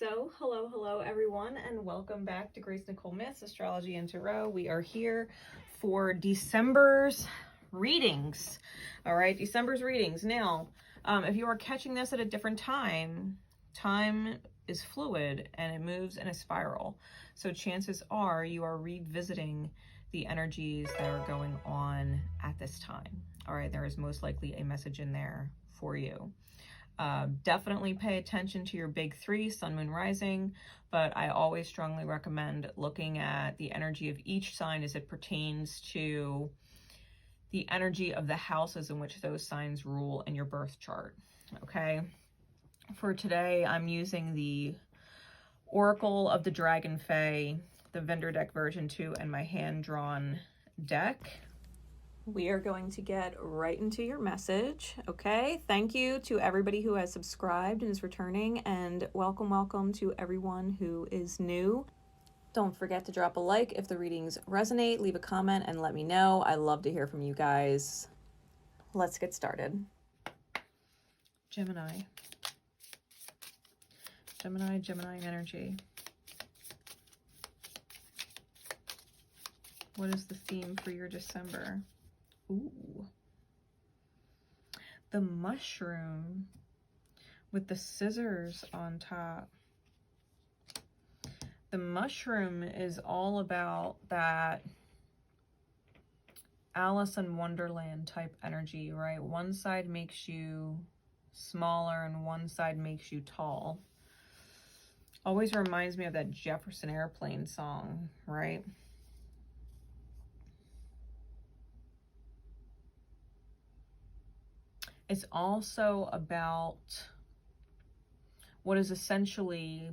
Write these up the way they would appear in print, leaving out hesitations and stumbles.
So, hello everyone, and welcome back to GraceNicoleMyths, Astrology and Tarot. We are here for December's readings. All right, December's readings. Now, if you are catching this at a different time, time is fluid and it moves in a spiral. So chances are you are revisiting the energies that are going on at this time. All right, there is most likely a message in there for you. Definitely pay attention to your big three, sun, moon, rising, but I always strongly recommend looking at the energy of each sign as it pertains to the energy of the houses in which those signs rule in your birth chart. Okay, for today, I'm using the Oracle of the Dragon Fae, the vendor deck version 2, and my hand-drawn deck. We are going to get right into your message, okay? Thank you to everybody who has subscribed and is returning, and welcome to everyone who is new. Don't forget to drop a like if the readings resonate, leave a comment, and let me know. I love to hear from you guys. Let's get started. Gemini energy. What is the theme for your December? Ooh, the mushroom with the scissors on top. The mushroom is all about that Alice in Wonderland type energy, right? One side makes you smaller and one side makes you tall. Always reminds me of that Jefferson Airplane song, right? It's also about what is essentially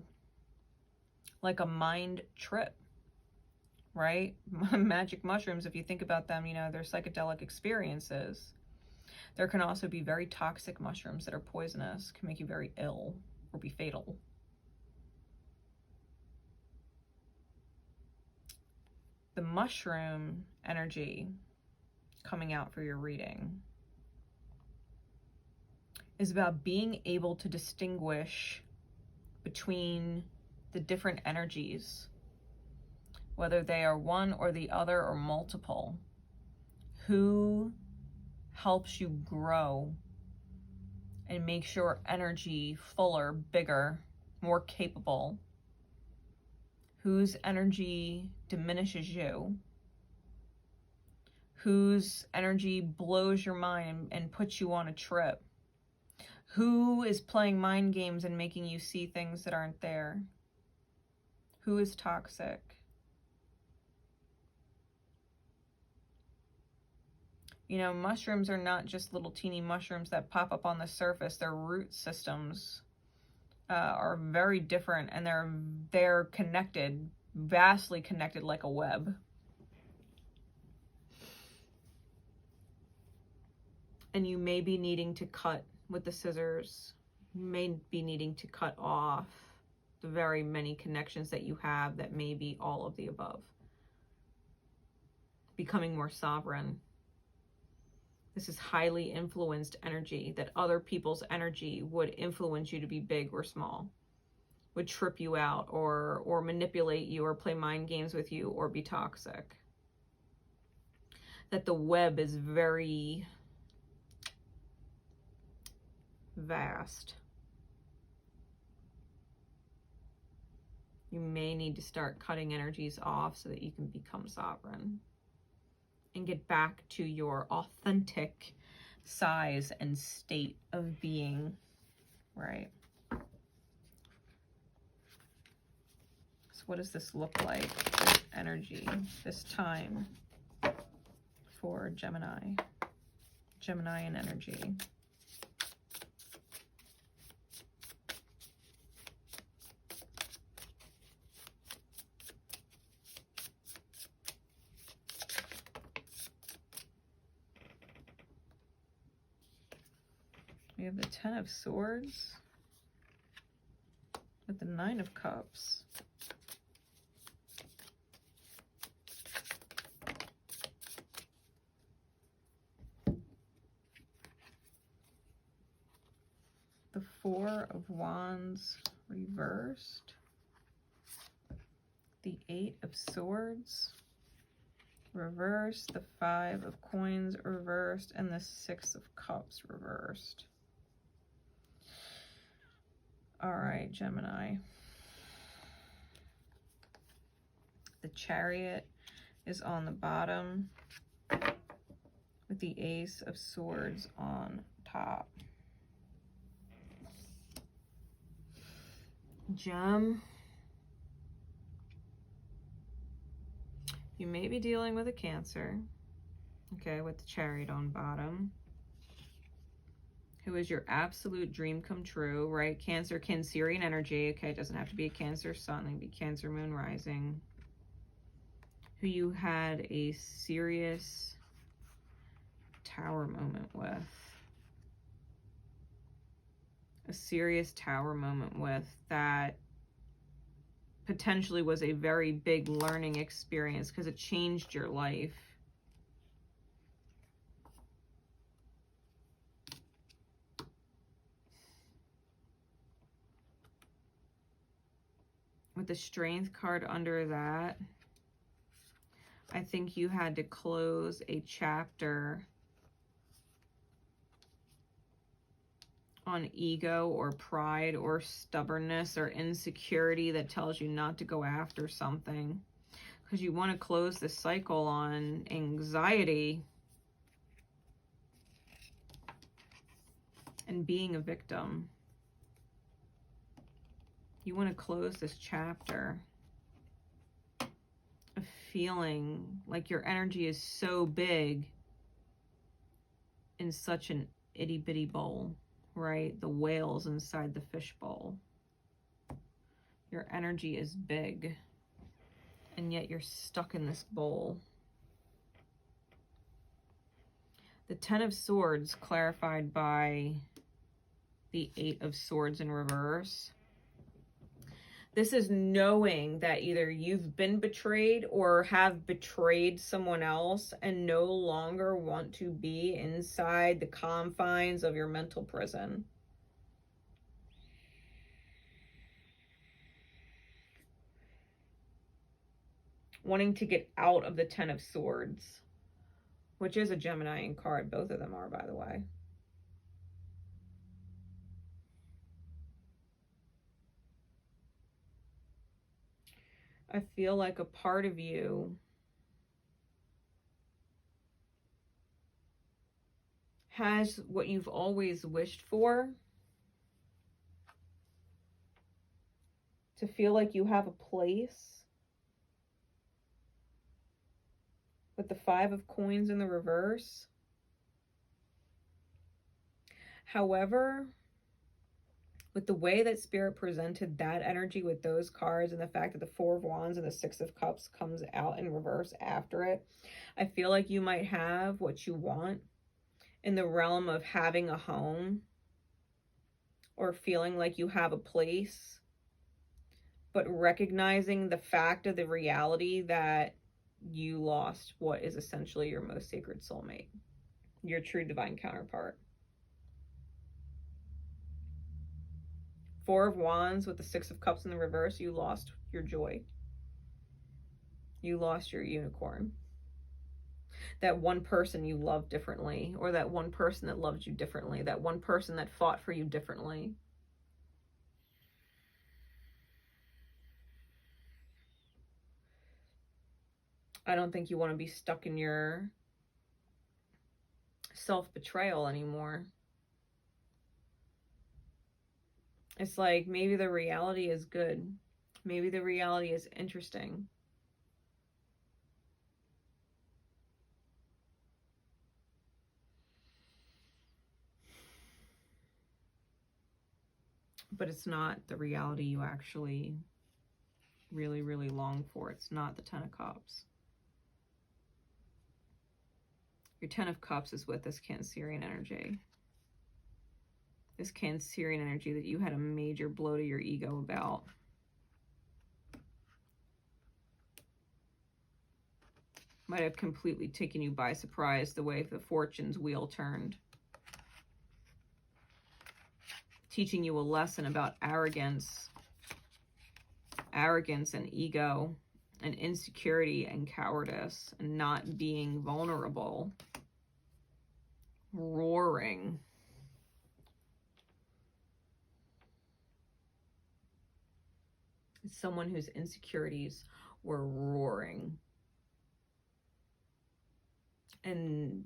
like a mind trip, right? Magic mushrooms, if you think about them, you know, they're psychedelic experiences. There can also be very toxic mushrooms that are poisonous, can make you very ill or be fatal. The mushroom energy coming out for your reading is about being able to distinguish between the different energies, whether they are one or the other or multiple. Who helps you grow and makes your energy fuller, bigger, more capable? Whose energy diminishes you? Whose energy blows your mind and puts you on a trip? Who is playing mind games and making you see things that aren't there? Who is toxic? You know, mushrooms are not just little teeny mushrooms that pop up on the surface. Their root systems are very different, and they're connected, vastly connected, like a web. And you may be needing to cut with the scissors. You may be needing to cut off the very many connections that you have that may be all of the above. Becoming more sovereign. This is highly influenced energy, that other people's energy would influence you to be big or small, would trip you out or manipulate you or play mind games with you or be toxic. That the web is very vast. You may need to start cutting energies off so that you can become sovereign and get back to your authentic size and state of being, right? So what does this look like, this energy, this time for Gemini and energy? We have the Ten of Swords with the Nine of Cups. The Four of Wands reversed, the 8 of Swords reversed, the 5 of Coins reversed, and the 6 of Cups reversed. All right, Gemini. The Chariot is on the bottom with the Ace of Swords on top. Gem, you may be dealing with a Cancer, okay, with the Chariot on bottom, who is your absolute dream come true, right? Cancer, Cancerian energy, okay, it doesn't have to be a Cancer sun, it can be Cancer moon rising, who you had a serious Tower moment with. A serious Tower moment with that potentially was a very big learning experience because it changed your life. With the Strength card under that, I think you had to close a chapter on ego or pride or stubbornness or insecurity that tells you not to go after something, because you want to close the cycle on anxiety and being a victim. You want to close this chapter of feeling like your energy is so big in such an itty bitty bowl. Right? The whales inside the fishbowl. Your energy is big, and yet you're stuck in this bowl. The 10 of Swords clarified by the 8 of Swords in reverse. This is knowing that either you've been betrayed or have betrayed someone else and no longer want to be inside the confines of your mental prison. Wanting to get out of the 10 of Swords, which is a Gemini card. Both of them are, by the way. I feel like a part of you has what you've always wished for, to feel like you have a place. With the 5 of Coins in the reverse. However, with the way that Spirit presented that energy with those cards and the fact that the 4 of Wands and the 6 of Cups comes out in reverse after it, I feel like you might have what you want in the realm of having a home or feeling like you have a place, but recognizing the fact of the reality that you lost what is essentially your most sacred soulmate, your true divine counterpart. 4 of Wands with the 6 of Cups in the reverse, you lost your joy. You lost your unicorn. That one person you loved differently, or that one person that loved you differently, that one person that fought for you differently. I don't think you want to be stuck in your self-betrayal anymore. It's like maybe the reality is good. Maybe the reality is interesting. But it's not the reality you actually really, really long for. It's not the 10 of Cups. Your 10 of Cups is with this Cancerian energy. This Cancerian energy that you had a major blow to your ego about. Might have completely taken you by surprise the way the fortune's wheel turned. teaching you a lesson about arrogance and ego and insecurity and cowardice and not being vulnerable. Roaring. Someone whose insecurities were roaring. And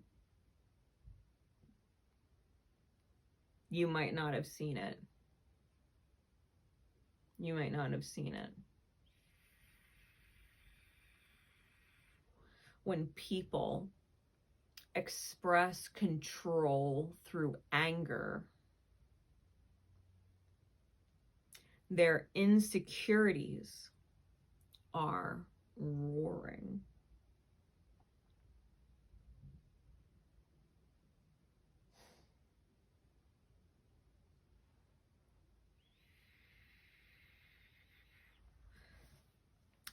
you might not have seen it. You might not have seen it. When people express control through anger, their insecurities are roaring.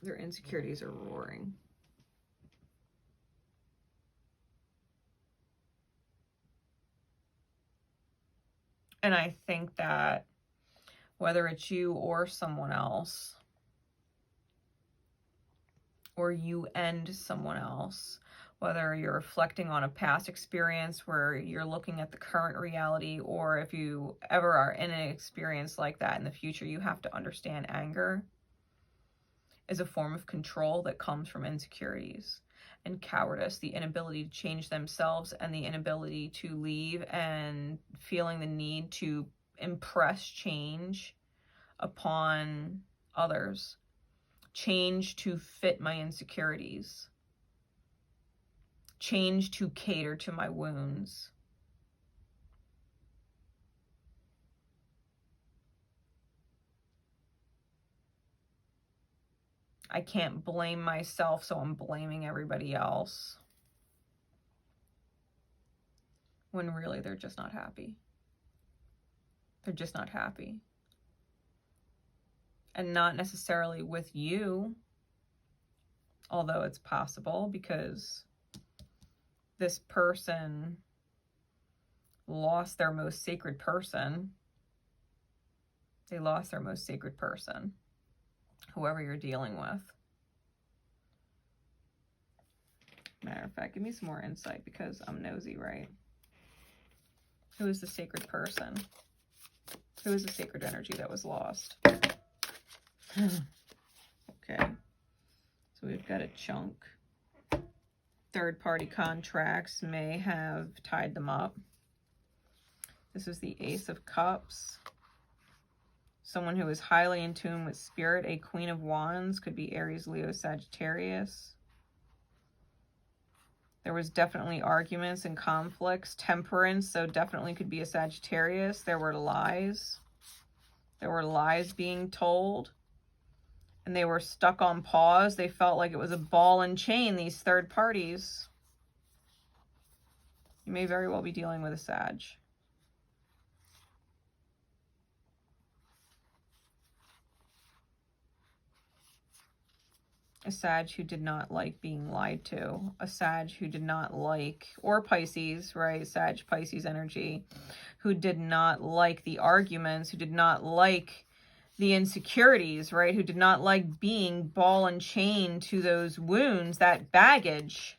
Their insecurities are roaring. And I think that whether it's you or someone else, or you and someone else, whether you're reflecting on a past experience where you're looking at the current reality, or if you ever are in an experience like that in the future, you have to understand anger is a form of control that comes from insecurities and cowardice, the inability to change themselves and the inability to leave and feeling the need to impress change upon others, change to fit my insecurities, change to cater to my wounds. I can't blame myself, so I'm blaming everybody else. When really they're just not happy. They're just not happy. And not necessarily with you, although it's possible, because this person lost their most sacred person. They lost their most sacred person, whoever you're dealing with. Matter of fact, give me some more insight because I'm nosy, right? Who is the sacred person? Who is the sacred energy that was lost? Okay. So we've got a chunk. Third-party contracts may have tied them up. This is the Ace of Cups. Someone who is highly in tune with spirit. A Queen of Wands. Could be Aries, Leo, Sagittarius. There was definitely arguments and conflicts. Temperance, so definitely could be a Sagittarius. There were lies. There were lies being told. And they were stuck on pause. They felt like it was a ball and chain, these third parties. You may very well be dealing with a Sag. A Sag who did not like being lied to. A Sag who did not like, or Pisces, right? Sag, Pisces energy. Who did not like the arguments, who did not like the insecurities, right? Who did not like being ball and chain to those wounds, that baggage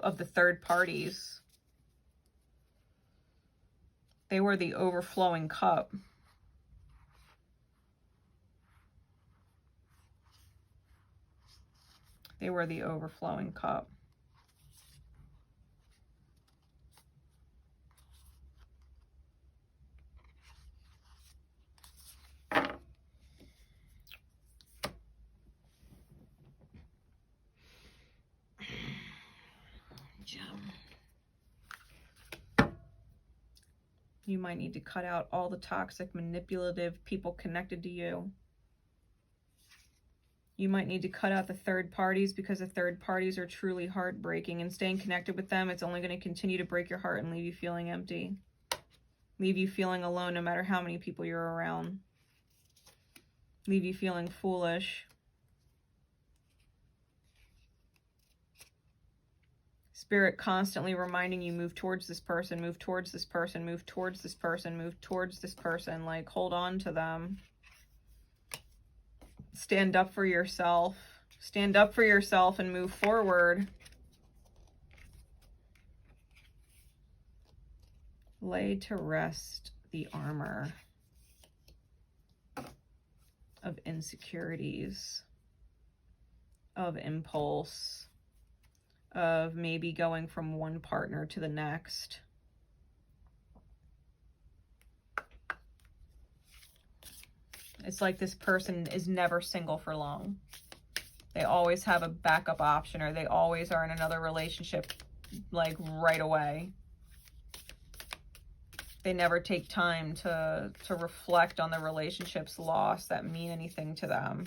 of the third parties. They were the overflowing cup. They were the overflowing cup. You might need to cut out all the toxic, manipulative people connected to you. You might need to cut out the third parties because the third parties are truly heartbreaking, and staying connected with them, it's only going to continue to break your heart and leave you feeling empty. Leave you feeling alone no matter how many people you're around. Leave you feeling foolish. Spirit constantly reminding you, move towards this person, move towards this person, move towards this person, move towards this person. Like, hold on to them. Stand up for yourself. Stand up for yourself and move forward. Lay to rest the armor of insecurities, of impulse, of maybe going from one partner to the next. It's like this person is never single for long. They always have a backup option, or they always are in another relationship, like, right away. They never take time to reflect on the relationships lost that mean anything to them.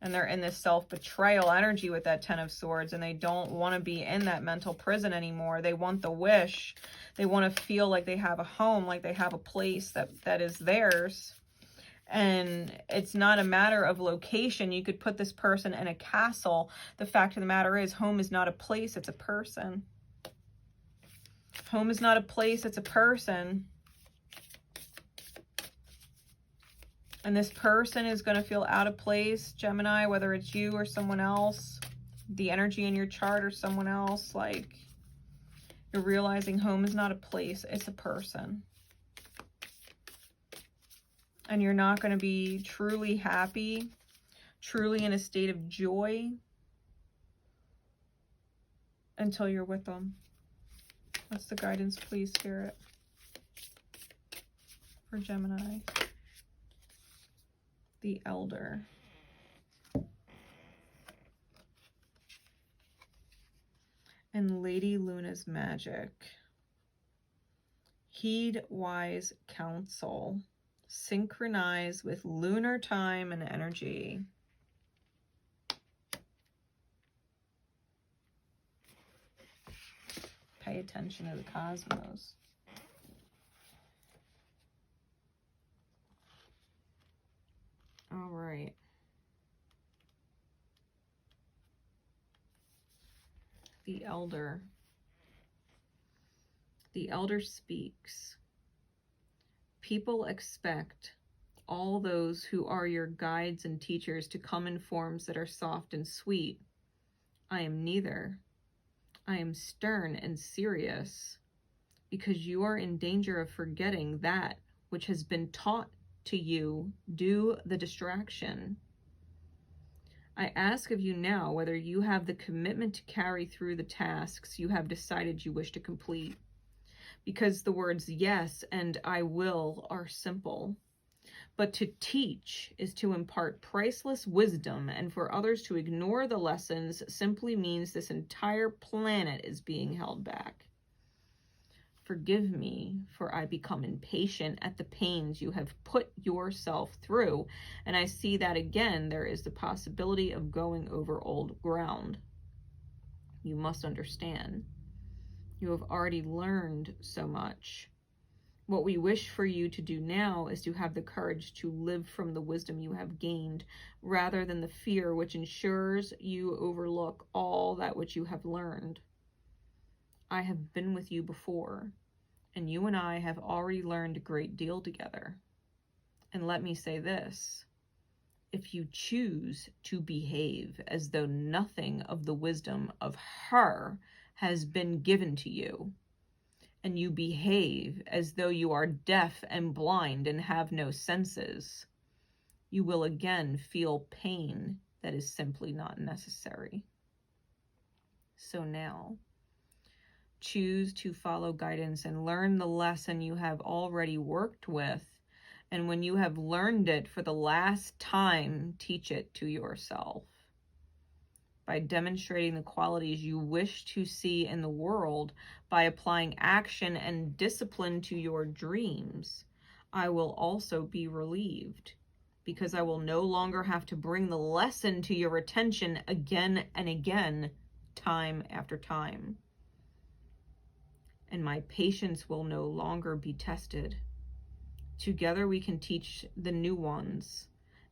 And they're in this self-betrayal energy with that Ten of Swords, and they don't want to be in that mental prison anymore. They want the wish. They want to feel like they have a home, like they have a place that is theirs. And it's not a matter of location. You could put this person in a castle. The fact of the matter is, home is not a place, it's a person. Home is not a place, it's a person. And this person is going to feel out of place, Gemini, whether it's you or someone else, the energy in your chart or someone else. Like, you're realizing home is not a place, it's a person. And you're not going to be truly happy, truly in a state of joy until you're with them. That's the guidance, please, Spirit, for Gemini. The Elder. And Lady Luna's magic. Heed wise counsel. Synchronize with lunar time and energy. Pay attention to the cosmos. All right. The Elder. The Elder speaks. People expect all those who are your guides and teachers to come in forms that are soft and sweet. I am neither. I am stern and serious, because you are in danger of forgetting that which has been taught to you due the distraction. I ask of you now whether you have the commitment to carry through the tasks you have decided you wish to complete. Because the words yes and I will are simple. But to teach is to impart priceless wisdom, and for others to ignore the lessons simply means this entire planet is being held back. Forgive me, for I become impatient at the pains you have put yourself through, and I see that again there is the possibility of going over old ground. You must understand. You have already learned so much. What we wish for you to do now is to have the courage to live from the wisdom you have gained, rather than the fear which ensures you overlook all that which you have learned. I have been with you before, and you and I have already learned a great deal together. And let me say this. If you choose to behave as though nothing of the wisdom of her has been given to you, and you behave as though you are deaf and blind and have no senses, you will again feel pain that is simply not necessary. So now, choose to follow guidance and learn the lesson you have already worked with, and when you have learned it for the last time, teach it to yourself. By demonstrating the qualities you wish to see in the world, by applying action and discipline to your dreams, I will also be relieved, because I will no longer have to bring the lesson to your attention again and again, time after time. And my patience will no longer be tested. Together we can teach the new ones.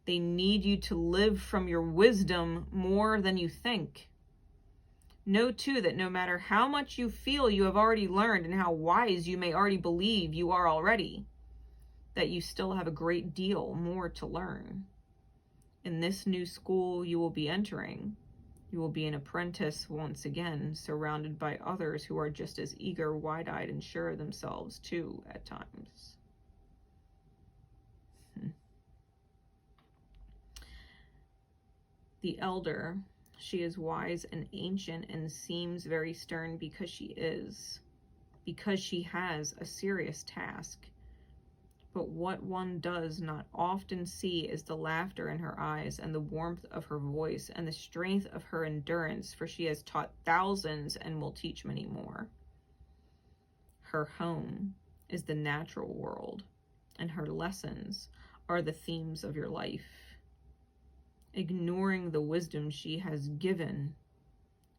They need you to live from your wisdom more than you think. Know too that no matter how much you feel you have already learned and how wise you may already believe you are already, that you still have a great deal more to learn. In this new school you will be entering, you will be an apprentice once again, surrounded by others who are just as eager, wide-eyed, and sure of themselves too at times. The elder, she is wise and ancient and seems very stern because she has a serious task. But what one does not often see is the laughter in her eyes and the warmth of her voice and the strength of her endurance, for she has taught thousands and will teach many more. Her home is the natural world, and her lessons are the themes of your life. Ignoring the wisdom she has given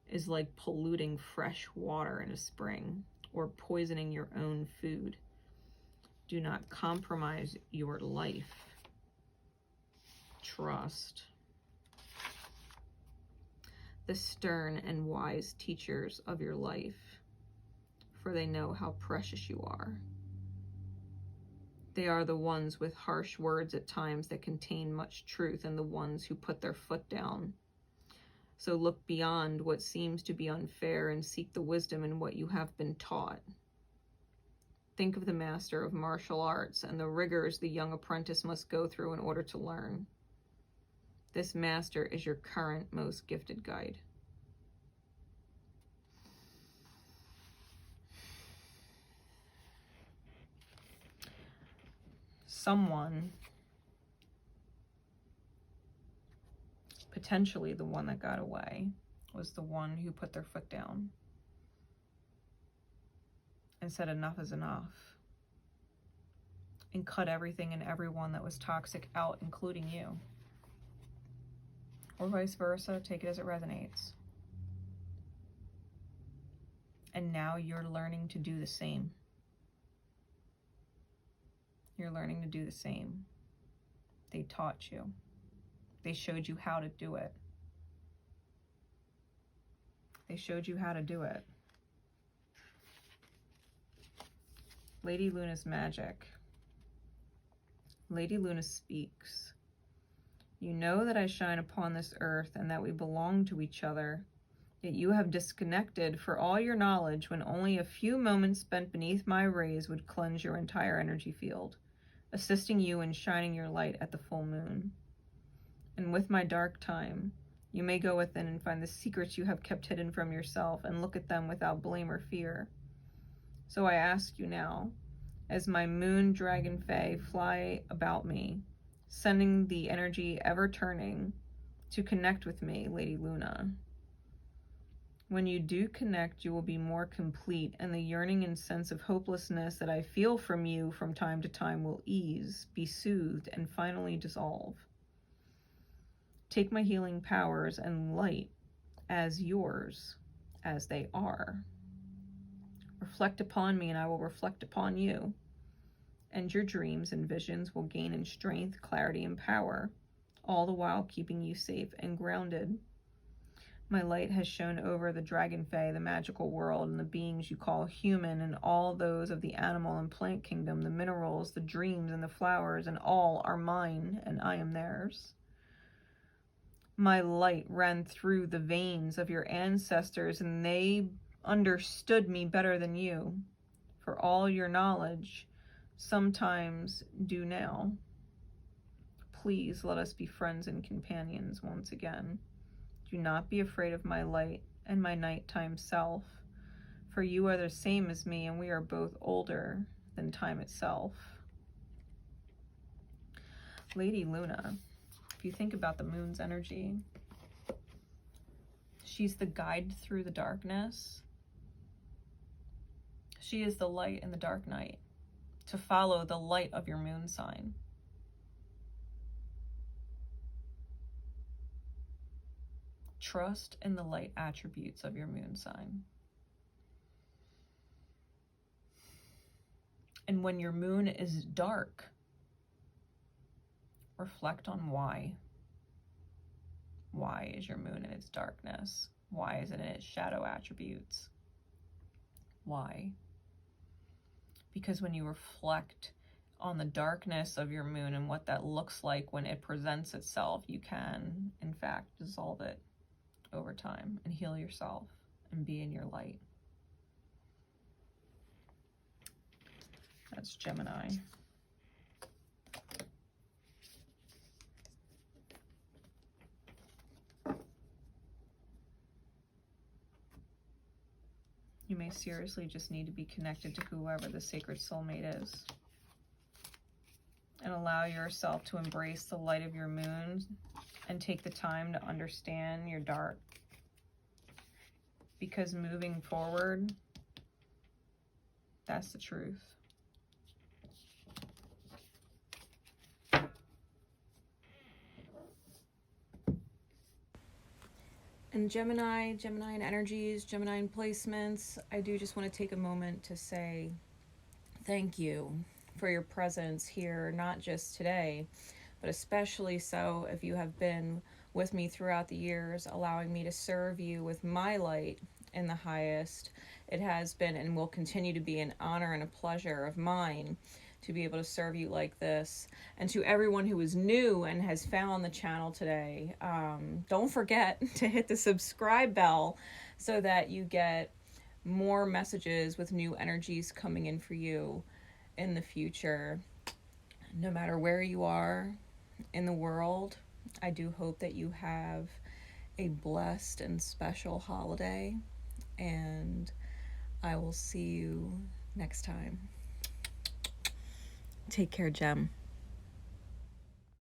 is like polluting fresh water in a spring or poisoning your own food. Do not compromise your life. Trust the stern and wise teachers of your life, for they know how precious you are. They are the ones with harsh words at times that contain much truth, and the ones who put their foot down. So look beyond what seems to be unfair and seek the wisdom in what you have been taught. Think of the master of martial arts and the rigors the young apprentice must go through in order to learn. This master is your current most gifted guide. Someone, potentially the one that got away, was the one who put their foot down and said enough is enough, and cut everything and everyone that was toxic out, including you. Or vice versa, take it as it resonates. And now you're learning to do the same. You're learning to do the same. They taught you. They showed you how to do it. They showed you how to do it. Lady Luna's magic. Lady Luna speaks. You know that I shine upon this earth and that we belong to each other, yet you have disconnected for all your knowledge when only a few moments spent beneath my rays would cleanse your entire energy field, assisting you in shining your light at the full moon. And with my dark time, you may go within and find the secrets you have kept hidden from yourself and look at them without blame or fear. So I ask you now, as my moon dragon fae fly about me, sending the energy ever turning, to connect with me, Lady Luna. When you do connect, you will be more complete, and the yearning and sense of hopelessness that I feel from you from time to time will ease, be soothed, and finally dissolve. Take my healing powers and light as yours, as they are. Reflect upon me, and I will reflect upon you. And your dreams and visions will gain in strength, clarity, and power, all the while keeping you safe and grounded. My light has shone over the dragon fae, the magical world, and the beings you call human, and all those of the animal and plant kingdom, the minerals, the dreams, and the flowers, and all are mine, and I am theirs. My light ran through the veins of your ancestors, and they understood me better than you. For all your knowledge, sometimes do now. Please let us be friends and companions once again. Do not be afraid of my light and my nighttime self, for you are the same as me, and we are both older than time itself. Lady Luna, if you think about the moon's energy, she's the guide through the darkness. She is the light in the dark night, to follow the light of your moon sign. Trust in the light attributes of your moon sign. And when your moon is dark, reflect on why. Why is your moon in its darkness? Why is it in its shadow attributes? Why? Because when you reflect on the darkness of your moon and what that looks like when it presents itself, you can, in fact, dissolve it over time and heal yourself and be in your light. That's Gemini. You may seriously just need to be connected to whoever the sacred soulmate is. And allow yourself to embrace the light of your moon and take the time to understand your dark. Because moving forward, that's the truth. And Gemini and energies, Gemini and placements, I do just want to take a moment to say thank you for your presence here, not just today, but especially so if you have been with me throughout the years, allowing me to serve you with my light in the highest. It has been and will continue to be an honor and a pleasure of mine to be able to serve you like this. And to everyone who is new and has found the channel today, don't forget to hit the subscribe bell so that you get more messages with new energies coming in for you in the future. No matter where you are in the world, I do hope that you have a blessed and special holiday, and I will see you next time. Take care, Gem.